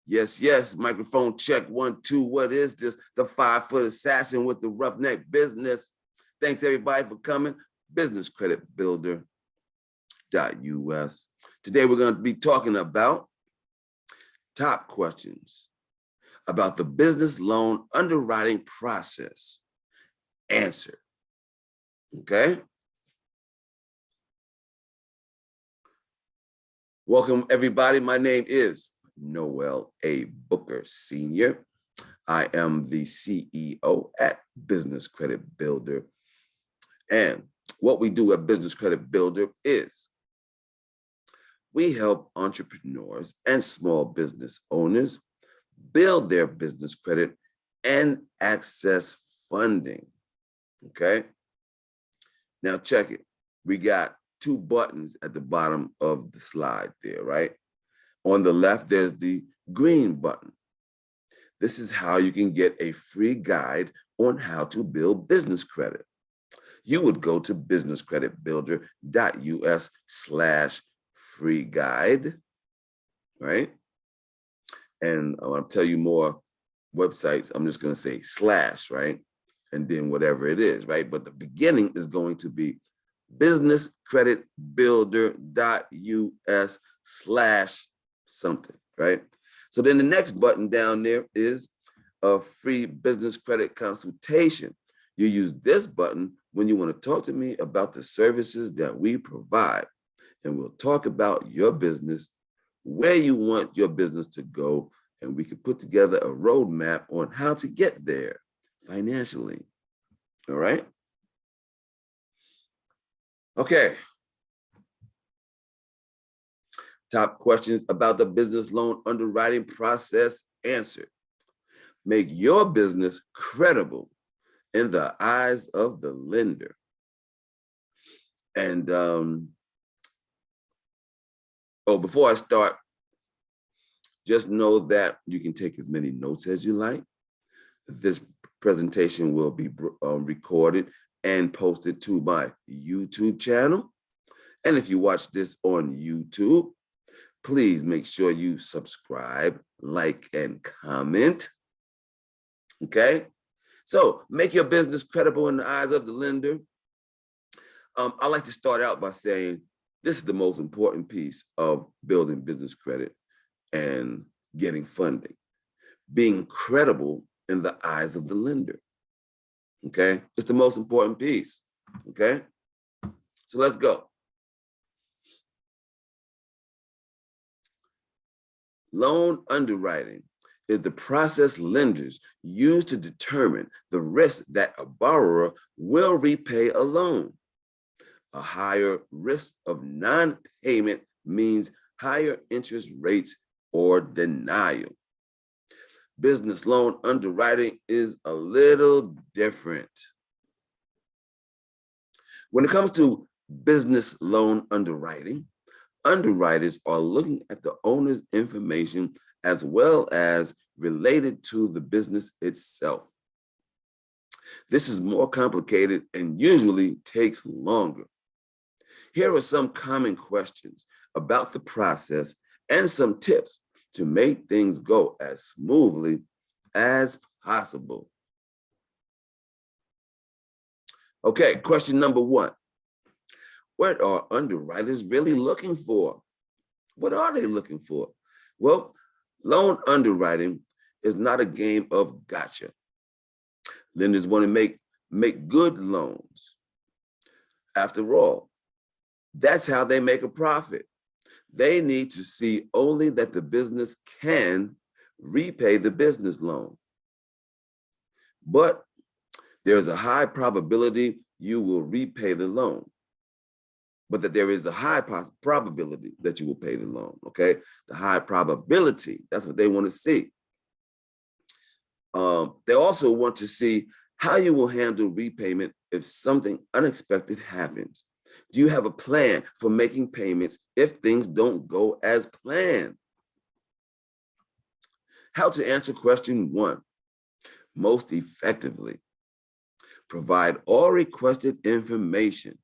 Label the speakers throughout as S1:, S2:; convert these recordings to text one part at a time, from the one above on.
S1: Yes, yes, microphone check, 1, 2. What is this? The 5-foot assassin with the roughneck business. Thanks everybody for coming. Businesscreditbuilder.us. Today we're going to be talking about top questions about the business loan underwriting process. Answer. Okay. Welcome everybody. My name is Noel A. Booker Sr. I am the CEO at Business Credit Builder. And what we do at Business Credit Builder is we help entrepreneurs and small business owners build their business credit and access funding. Okay. Now check it. We got 2 buttons at the bottom of the slide there, right? On the left, there's the green button. This is how you can get a free guide on how to build business credit. You would go to businesscreditbuilder.us/free guide, right? And I want to tell you more websites. I'm just going to say / right? And then whatever it is, right? But the beginning is going to be businesscreditbuilder.us/something, right? So then the next button down there is a free business credit consultation. You use this button when you want to talk to me about the services that we provide. And we'll talk about your business, where you want your business to go, and we can put together a roadmap on how to get there financially. All right? Okay. Top questions about the business loan underwriting process answered. Make your business credible in the eyes of the lender. And before I start, just know that you can take as many notes as you like. This presentation will be recorded and posted to my YouTube channel. And if you watch this on YouTube, please make sure you subscribe, like, and comment. Okay? So make your business credible in the eyes of the lender. I like to start out by saying this is the most important piece of building business credit and getting funding. Being credible in the eyes of the lender. Okay? It's the most important piece. Okay? So let's go. Loan underwriting is the process lenders use to determine the risk that a borrower will repay a loan. A higher risk of non-payment means higher interest rates or denial. Business loan underwriting is a little different. When it comes to business loan underwriting, underwriters are looking at the owner's information as well as related to the business itself. This is more complicated and usually takes longer. Here are some common questions about the process and some tips to make things go as smoothly as possible. Okay, question number 1. What are underwriters really looking for? What are they looking for? Well, loan underwriting is not a game of gotcha. Lenders want to make good loans. After all, that's how they make a profit. They need to see only that the business can repay the business loan. But there's a high probability you will repay the loan. But that there is a high probability that you will pay the loan, okay? The high probability, that's what they want to see. They also want to see how you will handle repayment if something unexpected happens. Do you have a plan for making payments if things don't go as planned? How to answer question 1 most effectively. Provide all requested information.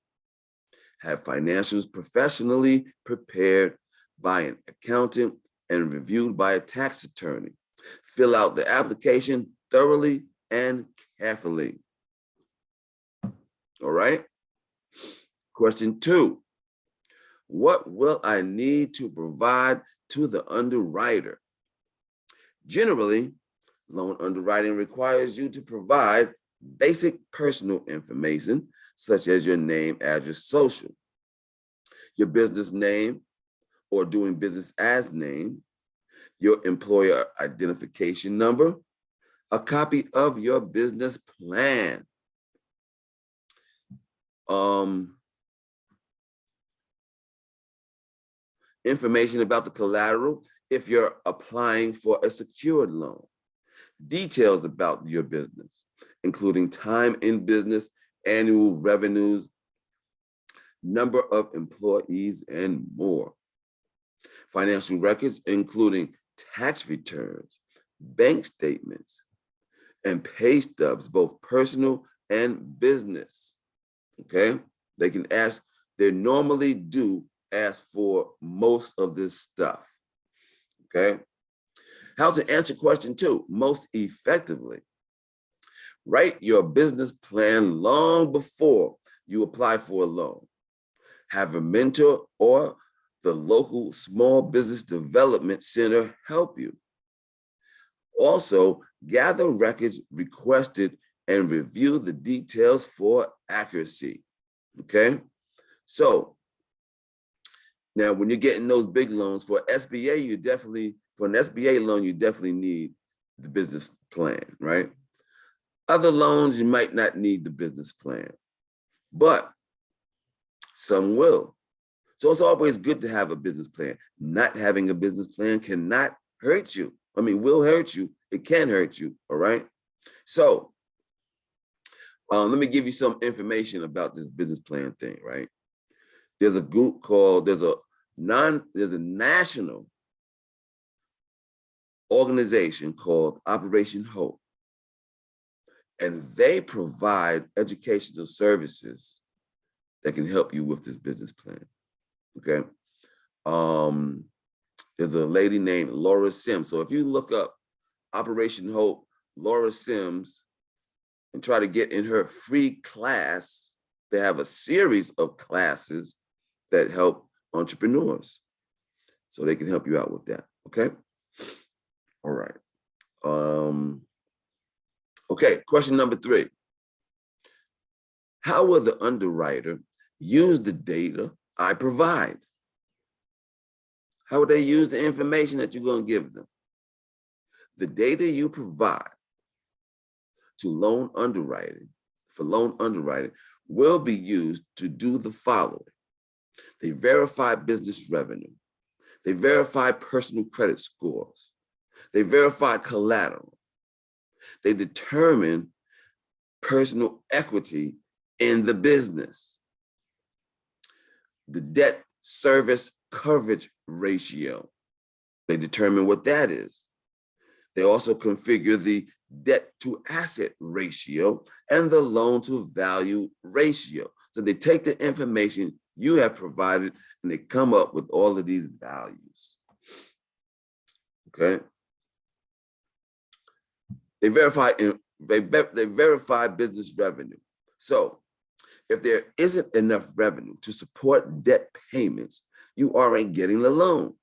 S1: Have financials professionally prepared by an accountant and reviewed by a tax attorney. Fill out the application thoroughly and carefully. All right. Question 2. What will I need to provide to the underwriter? Generally, loan underwriting requires you to provide basic personal information, such as your name, address, social, your business name or doing business as name, your employer identification number, a copy of your business plan, information about the collateral if you're applying for a secured loan, details about your business, including time in business, annual revenues, number of employees, and more. Financial records, including tax returns, bank statements, and pay stubs, both personal and business. Okay? They normally do ask for most of this stuff. Okay? How to answer question 2 most effectively. Write your business plan long before you apply for a loan. Have a mentor or the local small business development center help you. Also, gather records requested and review the details for accuracy. Okay? So, now when you're getting those big loans for SBA, for an SBA loan, you definitely need the business plan, right? Other loans, you might not need the business plan, but some will. So it's always good to have a business plan. Not having a business plan cannot hurt you. Will hurt you. It can hurt you, all right? So let me give you some information about this business plan thing, right? There's a group there's a national organization called Operation Hope. And they provide educational services that can help you with this business plan, okay? There's a lady named Laura Sims. So if you look up Operation Hope, Laura Sims, and try to get in her free class, they have a series of classes that help entrepreneurs. So they can help you out with that, okay? All right. Okay, question number 3. How will the underwriter use the data I provide? How would they use the information that you're going to give them? The data you provide for loan underwriting will be used to do the following. They verify business revenue. They verify personal credit scores. They verify collateral. They determine personal equity in the business. The debt service coverage ratio. They determine what that is. They also configure the debt to asset ratio and the loan to value ratio. So they take the information you have provided and they come up with all of these values. Okay. They verify business revenue. So if there isn't enough revenue to support debt payments, you aren't getting the loan.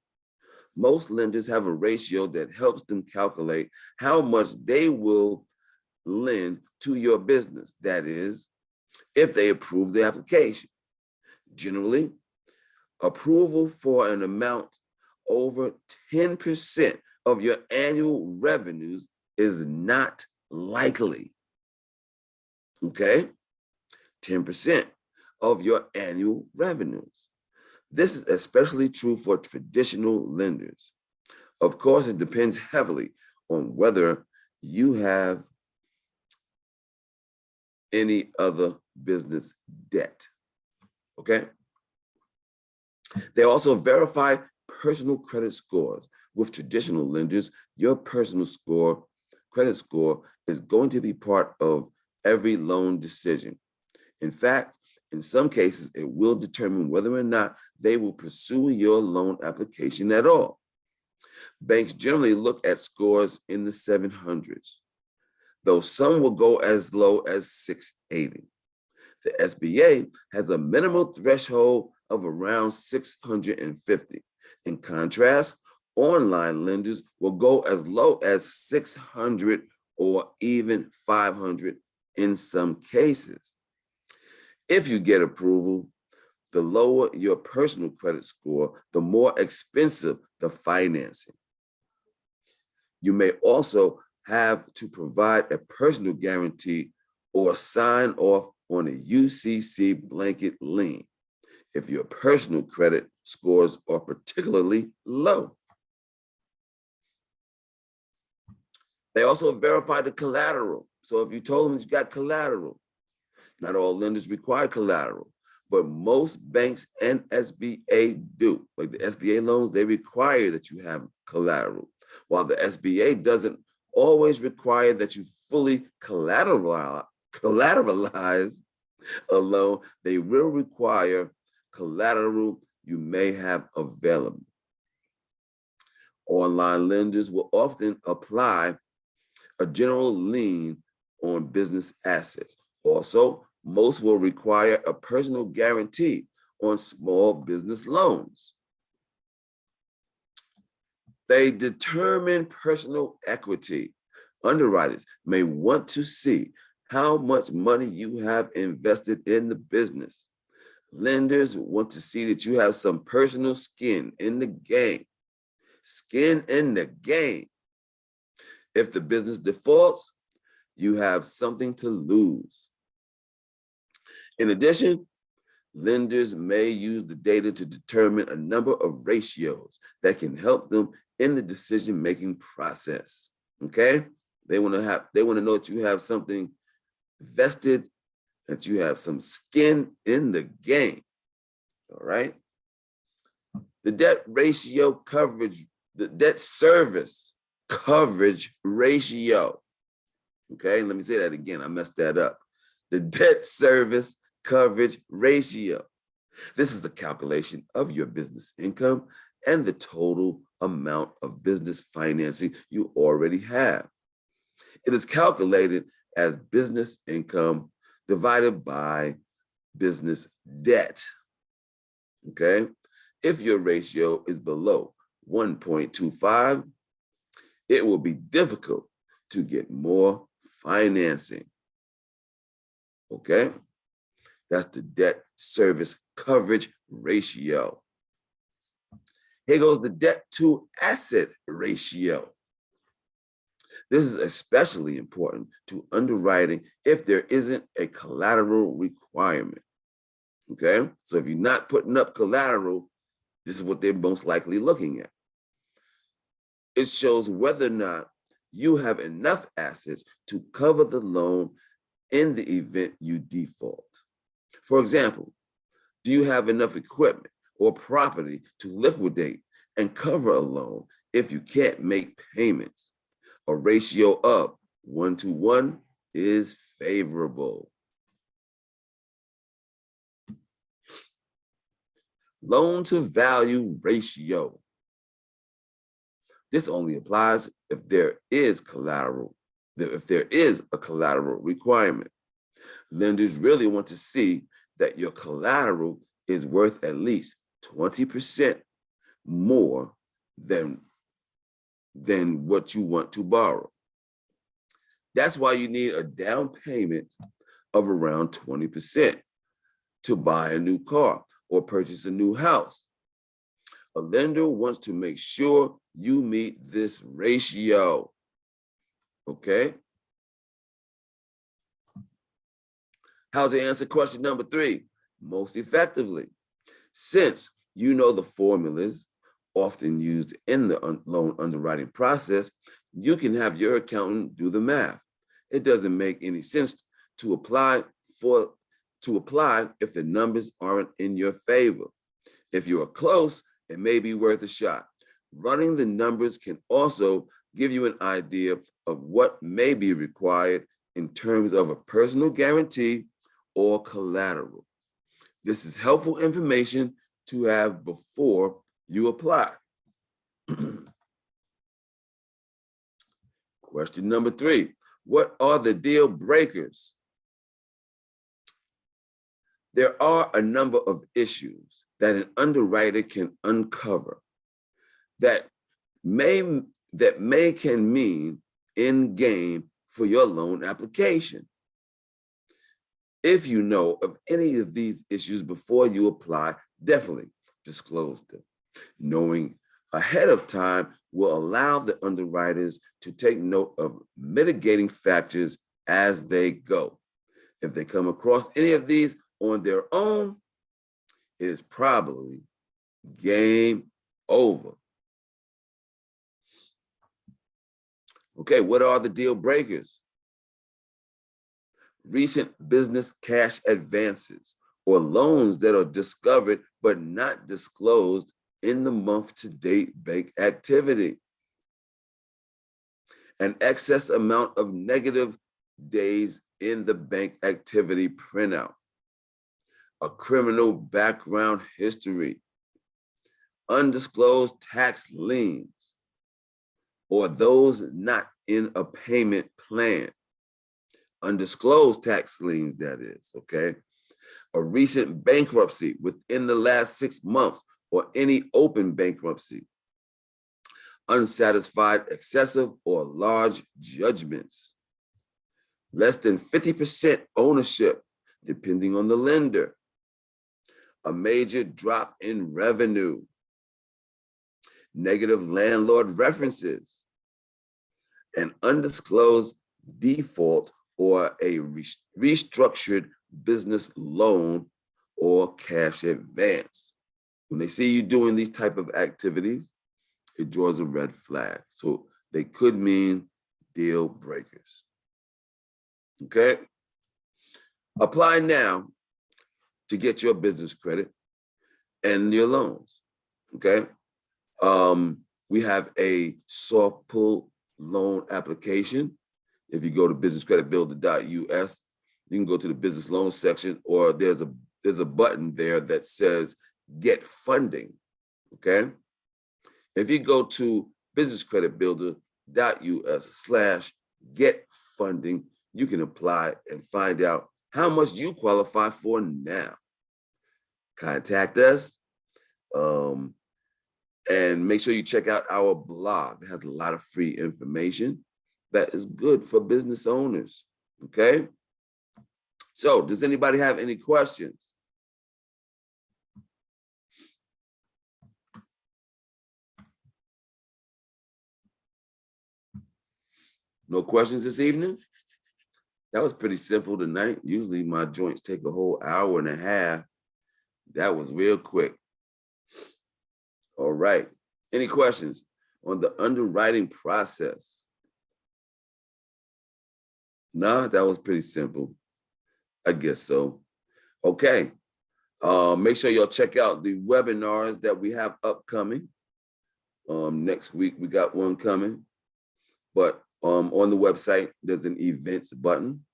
S1: Most lenders have a ratio that helps them calculate how much they will lend to your business. That is, if they approve the application. Generally, approval for an amount over 10% of your annual revenues is not likely. Okay? 10% of your annual revenues. This is especially true for traditional lenders. Of course, it depends heavily on whether you have any other business debt. Okay? They also verify personal credit scores. With traditional lenders, your personal credit score is going to be part of every loan decision. In fact, in some cases, it will determine whether or not they will pursue your loan application at all. Banks generally look at scores in the 700s, though some will go as low as 680. The SBA has a minimal threshold of around 650. In contrast, online lenders will go as low as 600 or even 500 in some cases. If you get approval, the lower your personal credit score, the more expensive the financing. You may also have to provide a personal guarantee or sign off on a UCC blanket lien if your personal credit scores are particularly low. They also verify the collateral. So if you told them you got collateral, not all lenders require collateral, but most banks and SBA do. Like the SBA loans, they require that you have collateral, while the SBA doesn't always require that you fully collateralize a loan. They will require collateral you may have available. Online lenders will often apply a general lien on business assets. Also, most will require a personal guarantee on small business loans. They determine personal equity. Underwriters may want to see how much money you have invested in the business. Lenders want to see that you have some personal skin in the game. Skin in the game. If the business defaults, you have something to lose. In addition, lenders may use the data to determine a number of ratios that can help them in the decision-making process. Okay? They want to know that you have something vested, that you have some skin in the game. All right? The debt ratio coverage, the debt service coverage ratio. Okay, let me say that again. I messed that up. The debt service coverage ratio. This is a calculation of your business income and the total amount of business financing you already have. It is calculated as business income divided by business debt. Okay, if your ratio is below 1.25, it will be difficult to get more financing. Okay, that's the debt service coverage ratio. Here goes the debt to asset ratio. This is especially important to underwriting if there isn't a collateral requirement. Okay, so if you're not putting up collateral, this is what they're most likely looking at. It shows whether or not you have enough assets to cover the loan in the event you default. For example, do you have enough equipment or property to liquidate and cover a loan if you can't make payments? A ratio of 1-to-1 is favorable. Loan to value ratio. This only applies if there is collateral, if there is a collateral requirement. Lenders really want to see that your collateral is worth at least 20% more than what you want to borrow. That's why you need a down payment of around 20% to buy a new car or purchase a new house. A lender wants to make sure you meet this ratio. Okay? How to answer question number 3 most effectively. Since you know the formulas often used in the loan underwriting process, you can have your accountant do the math. It doesn't make any sense to apply if the numbers aren't in your favor. If you are close, it may be worth a shot. Running the numbers can also give you an idea of what may be required in terms of a personal guarantee or collateral. This is helpful information to have before you apply. Question number 3, what are the deal breakers? There are a number of issues that an underwriter can uncover that can mean end game for your loan application. If you know of any of these issues before you apply, definitely disclose them. Knowing ahead of time will allow the underwriters to take note of mitigating factors as they go. If they come across any of these on their own, it is probably game over. Okay, what are the deal breakers? Recent business cash advances or loans that are discovered but not disclosed in the month-to-date bank activity. An excess amount of negative days in the bank activity printout. A criminal background history. Undisclosed tax liens, or those not in a payment plan. Undisclosed tax liens, that is, okay? A recent bankruptcy within the last 6 months or any open bankruptcy. Unsatisfied excessive or large judgments. Less than 50% ownership, depending on the lender. A major drop in revenue. Negative landlord references. An undisclosed default or a restructured business loan or cash advance. When they see you doing these type of activities, it draws a red flag. So they could mean deal breakers. Okay? Apply now to get your business credit and your loans. Okay? We have a soft pull loan application. If you go to businesscreditbuilder.us, you can go to the business loan section, or there's a button there that says get funding. Okay? If you go to businesscreditbuilder.us/get funding, you can apply and find out how much you qualify for now. Contact us, and make sure you check out our blog. It has a lot of free information that is good for business owners, okay? So does anybody have any questions? No questions this evening? That was pretty simple tonight. Usually my joints take a whole hour and a half. That was real quick. All right. Any questions on the underwriting process? No, that was pretty simple. I guess so. Okay. Make sure y'all check out the webinars that we have upcoming. Next week, we got one coming. But on the website, there's an events button.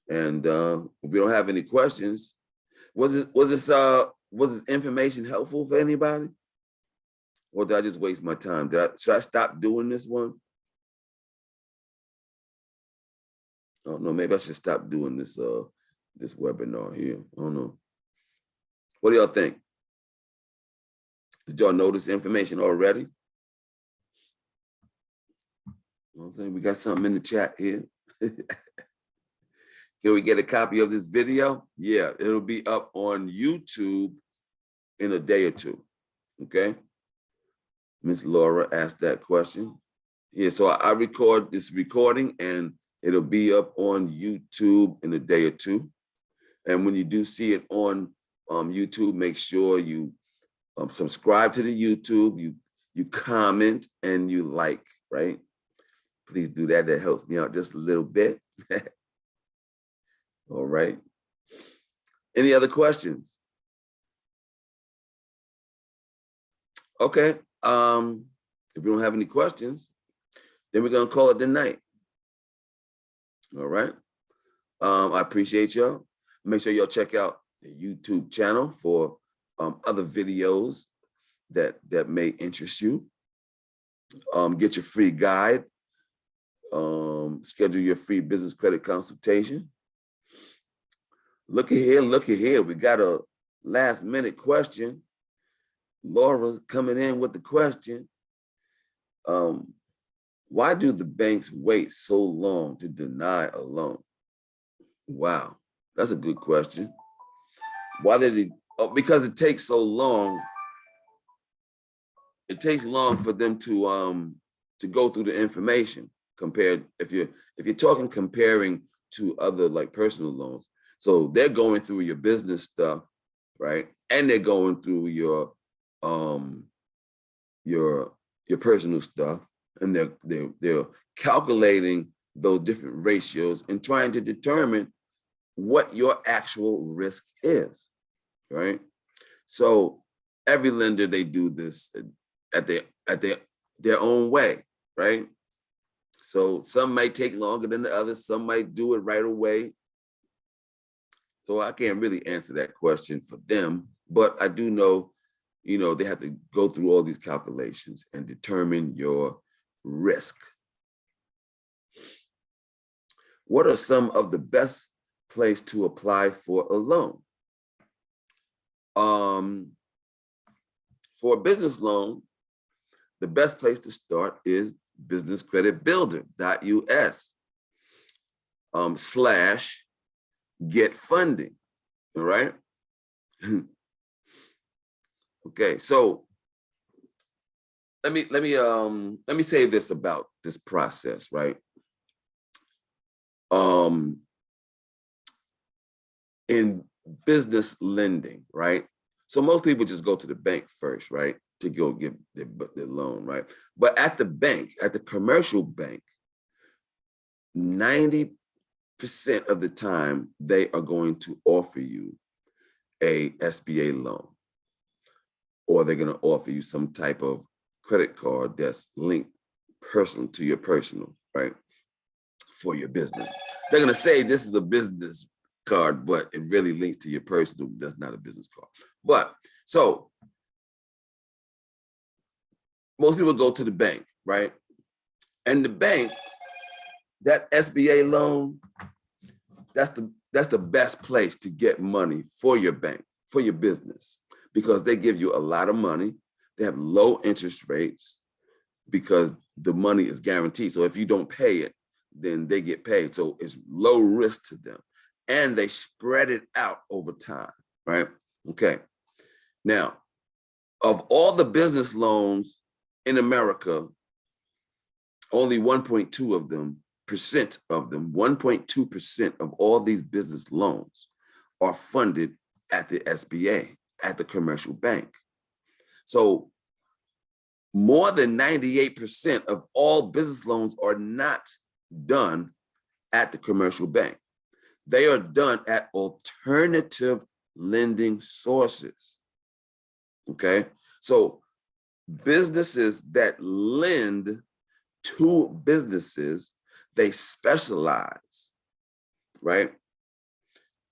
S1: And if we don't have any questions, was this information helpful for anybody? Or did I just waste my time? Should I stop doing this one? I don't know. Maybe I should stop doing this this webinar here. I don't know. What do y'all think? Did y'all know this information already? You know what I'm saying? We got something in the chat here. Can we get a copy of this video? Yeah, it'll be up on YouTube in a day or two. Okay. Miss Laura asked that question. Yeah, so I record this recording and it'll be up on YouTube in a day or two. And when you do see it on YouTube, make sure you subscribe to the YouTube, you comment and you like, right? Please do that. That helps me out just a little bit. All right. Any other questions? Okay. If we don't have any questions, then we're going to call it the night. All right. I appreciate y'all. Make sure y'all check out the YouTube channel for other videos that may interest you. Get your free guide schedule your free business credit consultation. Look at here. We got a last minute question. Laura coming in with the question. Why do the banks wait so long to deny a loan? Wow, that's a good question. Why did it? Oh, because it takes so long. It takes long for them to go through the information compared if you're talking comparing to other like personal loans. So they're going through your business stuff, right? And they're going through your personal stuff, and they're calculating those different ratios and trying to determine what your actual risk is, right? So every lender, they do this at their own way, right? So some might take longer than the others, some might do it right away. So I can't really answer that question for them, but I do know, they have to go through all these calculations and determine your risk. What are some of the best places to apply for a loan? For a business loan, the best place to start is businesscreditbuilder.us /get funding. All right. Okay, so let me say this about this process, right? In business lending, right? So most people just go to the bank first, right, to go get their loan, right? But at the bank, at the commercial bank, 90% of the time, they are going to offer you a SBA loan, or they're going to offer you some type of credit card that's linked personal to your personal, right, for your business. They're going to say this is a business card, but it really links to your personal. That's not a business card. But so most people go to the bank, right? And the bank, that SBA loan, that's the best place to get money for your bank, for your business, because they give you a lot of money. They have low interest rates because the money is guaranteed. So if you don't pay it, then they get paid. So it's low risk to them. And they spread it out over time, right? Okay. Now, of all the business loans in America, only 1.2% of them, 1.2% of all these business loans are funded at the SBA, at the commercial bank. So more than 98% of all business loans are not done at the commercial bank. They are done at alternative lending sources, okay? So businesses that lend to businesses, they specialize, right?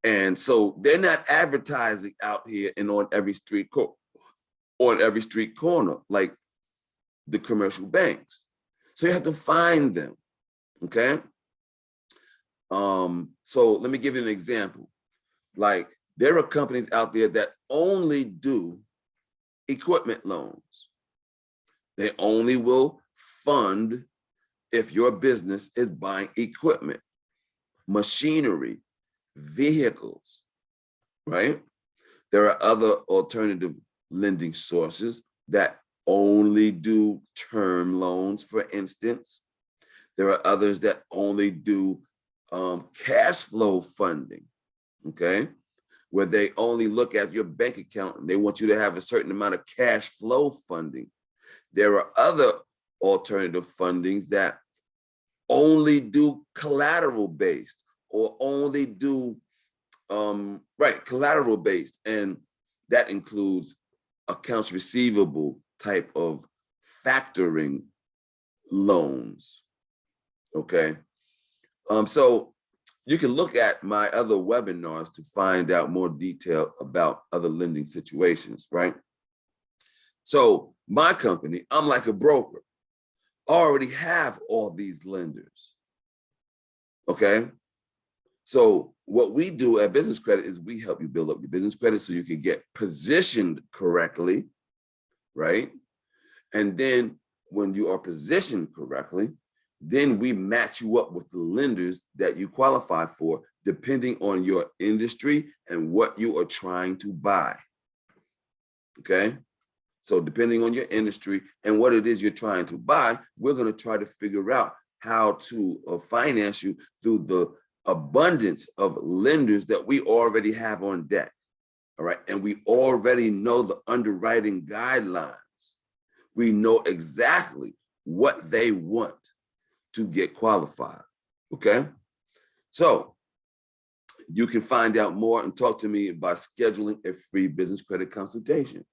S1: And so they're not advertising out here and on every street corner like the commercial banks. So you have to find them, okay? So let me give you an example. Like there are companies out there that only do equipment loans. They only will fund if your business is buying equipment, machinery, vehicles, right? There are other alternative lending sources that only do term loans, for instance. There are others that only do cash flow funding, okay? Where they only look at your bank account and they want you to have a certain amount of cash flow funding. There are other alternative fundings that only do collateral based or only do, collateral based. And that includes accounts receivable type of factoring loans, okay? So you can look at my other webinars to find out more detail about other lending situations, right? So my company, I'm like a broker. already have all these lenders, okay? So what we do at Business Credit is we help you build up your business credit so you can get positioned correctly, right? And then when you are positioned correctly, then we match you up with the lenders that you qualify for, depending on your industry and what you are trying to buy, okay? So depending on your industry and what it is you're trying to buy, we're gonna try to figure out how to finance you through the abundance of lenders that we already have on deck, all right? And we already know the underwriting guidelines. We know exactly what they want to get qualified, okay? So you can find out more and talk to me by scheduling a free business credit consultation,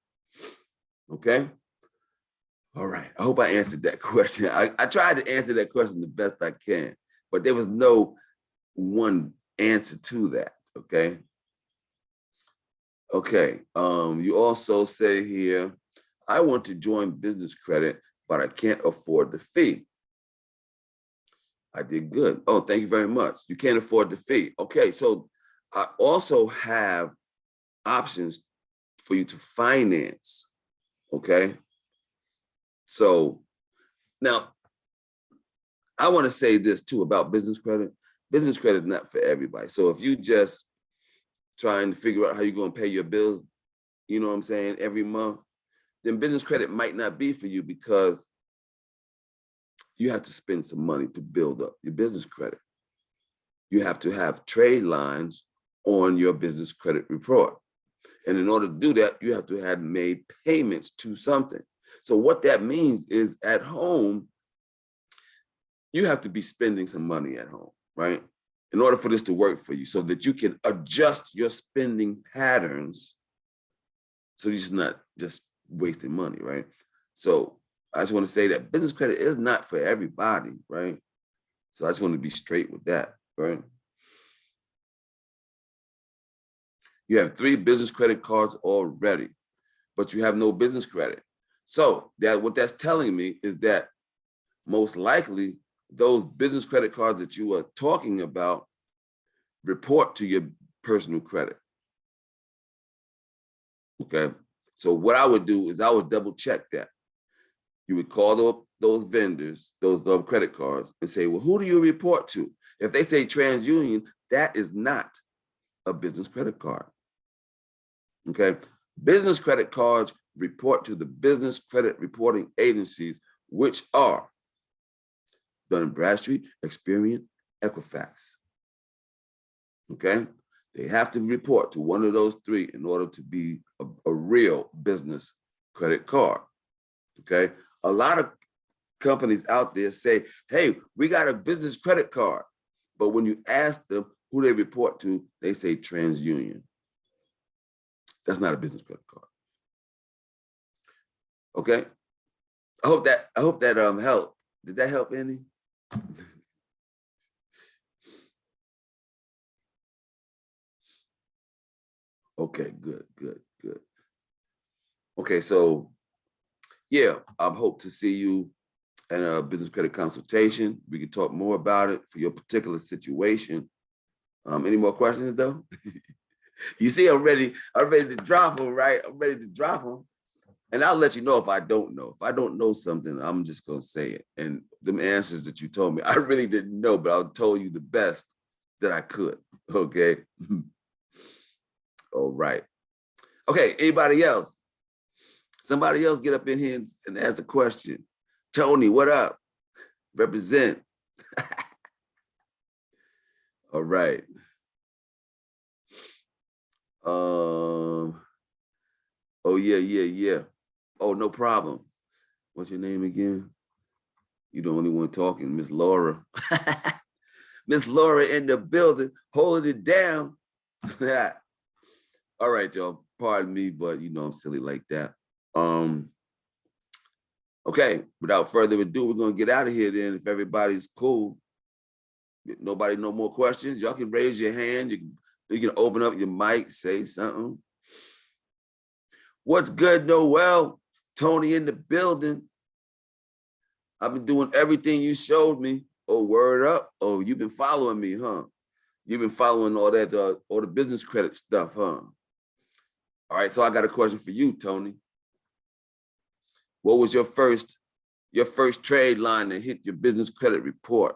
S1: okay? All right, I hope I answered that question. I tried to answer that question the best I can, but there was no one answer to that, okay? Okay, you also say here, I want to join business credit, but I can't afford the fee. I did good. Oh, thank you very much. You can't afford the fee. Okay, so I also have options for you to finance, okay? So now, I want to say this too about business credit. Business credit is not for everybody. So if you just trying to figure out how you're going to pay your bills, you know what I'm saying, every month, then business credit might not be for you, because you have to spend some money to build up your business credit. You have to have trade lines on your business credit report. And in order to do that, you have to have made payments to something. So what that means is at home, you have to be spending some money at home, right? In order for this to work for you, so that you can adjust your spending patterns so you're just not just wasting money, right? So I just want to say that business credit is not for everybody, right? So I just want to be straight with that, right? You have 3 business credit cards already, but you have no business credit. So that what that's telling me is that most likely those business credit cards that you are talking about report to your personal credit. Okay. So what I would do is I would double check that. You would call those vendors, those credit cards, and say, well, who do you report to? If they say TransUnion, that is not a business credit card. Okay. Business credit cards report to the business credit reporting agencies, which are Dun & Bradstreet, Experian, Equifax. Okay. They have to report to one of those 3 in order to be a real business credit card. Okay. A lot of companies out there say, hey, we got a business credit card. But when you ask them who they report to, they say TransUnion. That's not a business credit card. Okay. I hope that helped. Did that help any? Okay, good. Okay, so yeah, I hope to see you in a business credit consultation. We can talk more about it for your particular situation. Any more questions though? You see, I'm ready to drop them, right? I'm ready to drop them. And I'll let you know if I don't know. If I don't know something, I'm just gonna say it. And them answers that you told me, I really didn't know, but I told you the best that I could, okay? All right. Okay, anybody else? Somebody else get up in here and ask a question. Tony, what up? Represent. All right. Oh, yeah. Oh, no problem. What's your name again? You're the only one talking, Miss Laura. Miss Laura in the building, holding it down. All right, y'all. Pardon me, but you know I'm silly like that. Okay, without further ado, we're gonna get out of here then if everybody's cool. Nobody, no more questions? Y'all can raise your hand. You can open up your mic, say something. What's good, Noel? Tony in the building. I've been doing everything you showed me. Oh, word up. Oh, you've been following me, huh? You've been following all that, all the business credit stuff, huh? All right, so I got a question for you, Tony. What was your first trade line that hit your business credit report?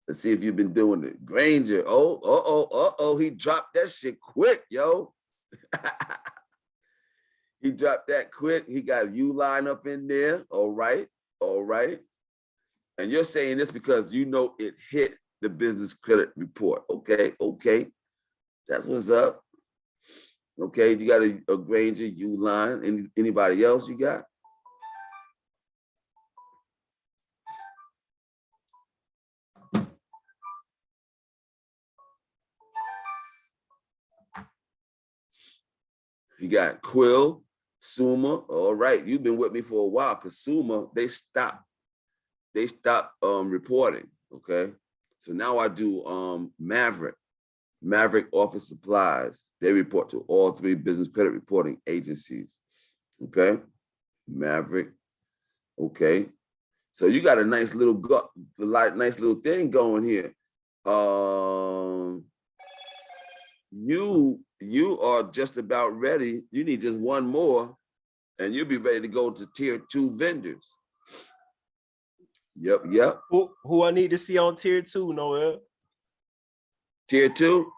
S1: Let's see if you've been doing it. Granger. Oh, he dropped that shit quick, yo. He dropped that quick. He got you line up in there. All right. And you're saying this because you know it hit the business credit report. Okay. That's what's up. Okay, you got a Granger, U line. Anybody else you got? You got Quill, Suma. All right, you've been with me for a while because Suma, they stopped reporting. Okay. So now I do Maverick Office Supplies. They report to all 3 business credit reporting agencies. Okay. Maverick. Okay. So you got a nice little thing going here. You are just about ready. You need just one more, and you'll be ready to go to tier 2 vendors. Yep.
S2: Who I need to see on tier 2, Noel?
S1: Tier 2?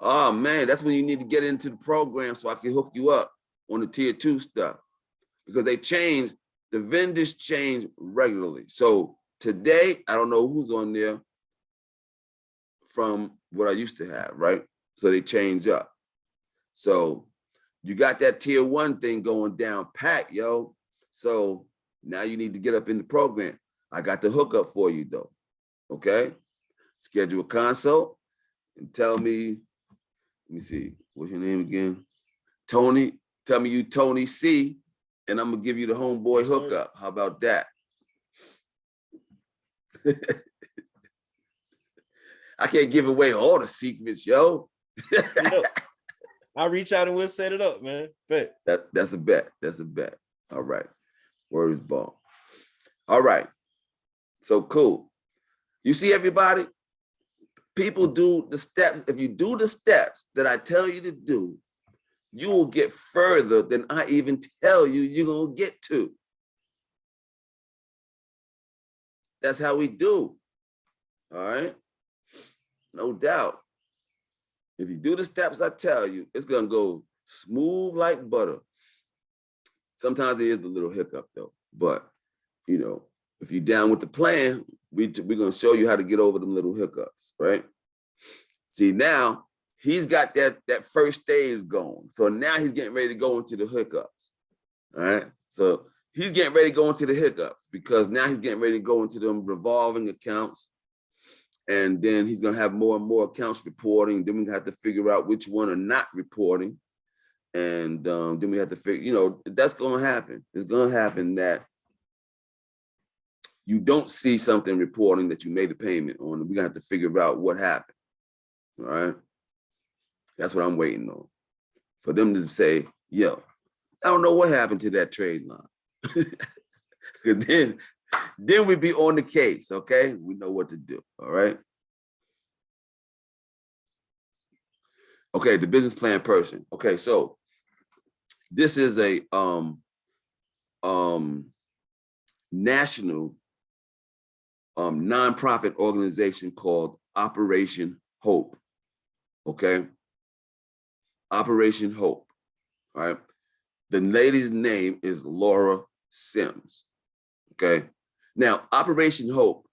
S1: Oh man, that's when you need to get into the program so I can hook you up on the tier 2 stuff. Because the vendors change regularly. So today, I don't know who's on there from what I used to have, right? So they change up. So you got that tier 1 thing going down pat, yo. So now you need to get up in the program. I got the hookup for you though, okay? Schedule a consult and tell me, let me see, what's your name again? Tony, tell me you Tony C, and I'm gonna give you the homeboy hookup. How about that? I can't give away all the secrets, yo.
S2: I'll reach out and we'll set it up, man. Bet.
S1: That's a bet. All right. Word is bond. All right. So cool. You see everybody? People do the steps. If you do the steps that I tell you to do, you will get further than I even tell you you're going to get to. That's how we do. All right? No doubt. If you do the steps I tell you, it's going to go smooth like butter. Sometimes there is a little hiccup though, but you know, if you're down with the plan, we're going to show you how to get over them little hiccups, right? See, now he's got that first stage going. So now he's getting ready to go into the hiccups, all right? So he's getting ready to go into the hiccups because now he's getting ready to go into them revolving accounts. And then he's going to have more and more accounts reporting. Then we have to figure out which one are not reporting. And then we have to figure, you know, that's going to happen. It's going to happen that you don't see something reporting that you made a payment on. We're going to have to figure out what happened. All right. That's what I'm waiting on. For them to say, yo, I don't know what happened to that trade line. Then we'd be on the case, okay? We know what to do, all right? Okay, the business plan person. Okay, so this is a national nonprofit organization called Operation Hope, okay? Operation Hope, all right? The lady's name is Laura Sims, okay? Now, Operation Hope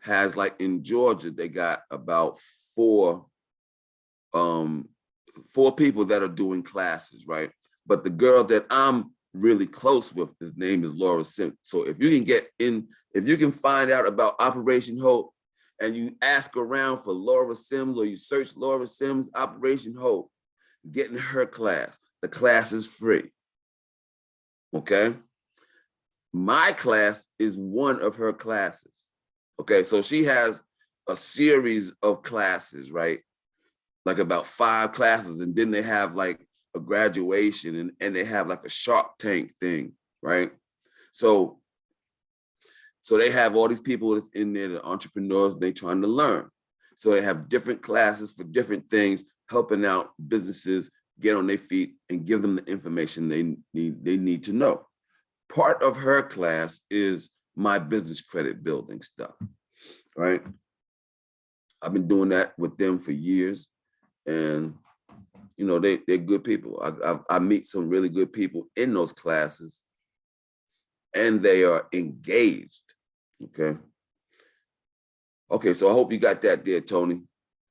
S1: has, like in Georgia, they got about four people that are doing classes, right? But the girl that I'm really close with, his name is Laura Sims. So if you can find out about Operation Hope and you ask around for Laura Sims or you search Laura Sims, Operation Hope, get in her class. The class is free, okay? My class is one of her classes. Okay, so she has a series of classes, right? Like about 5 classes, and then they have like a graduation and they have like a Shark Tank thing, right? So they have all these people that's in there, the entrepreneurs, they trying to learn. So they have different classes for different things, helping out businesses get on their feet and give them the information they need to know. Part of her class is my business credit building stuff, right? I've been doing that with them for years, and you know they're good people. I meet some really good people in those classes, and they are engaged. Okay, so I hope you got that there, Tony.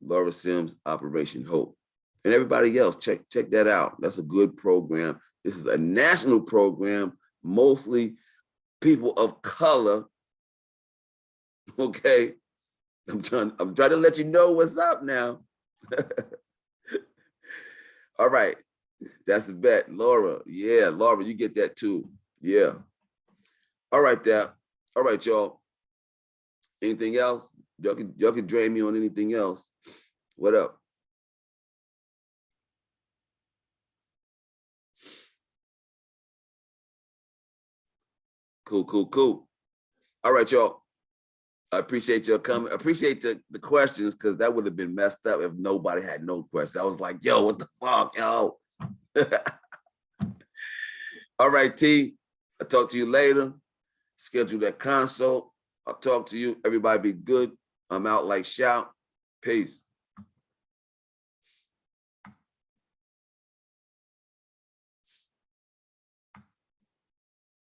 S1: Laura Sims, Operation Hope. And everybody else, check that out. That's a good program. This is a national program, mostly people of color. Okay. I'm trying to let you know what's up now. All right. That's the bet. Laura. Yeah, Laura, you get that too. Yeah. All right, there. All right, y'all. Anything else? Y'all can drain me on anything else. What up? Cool. All right, y'all. I appreciate your coming. I appreciate the questions, because that would have been messed up if nobody had no questions. I was like, yo, what the fuck, yo? All right, T. I'll talk to you later. Schedule that consult. I'll talk to you. Everybody be good. I'm out like shout. Peace.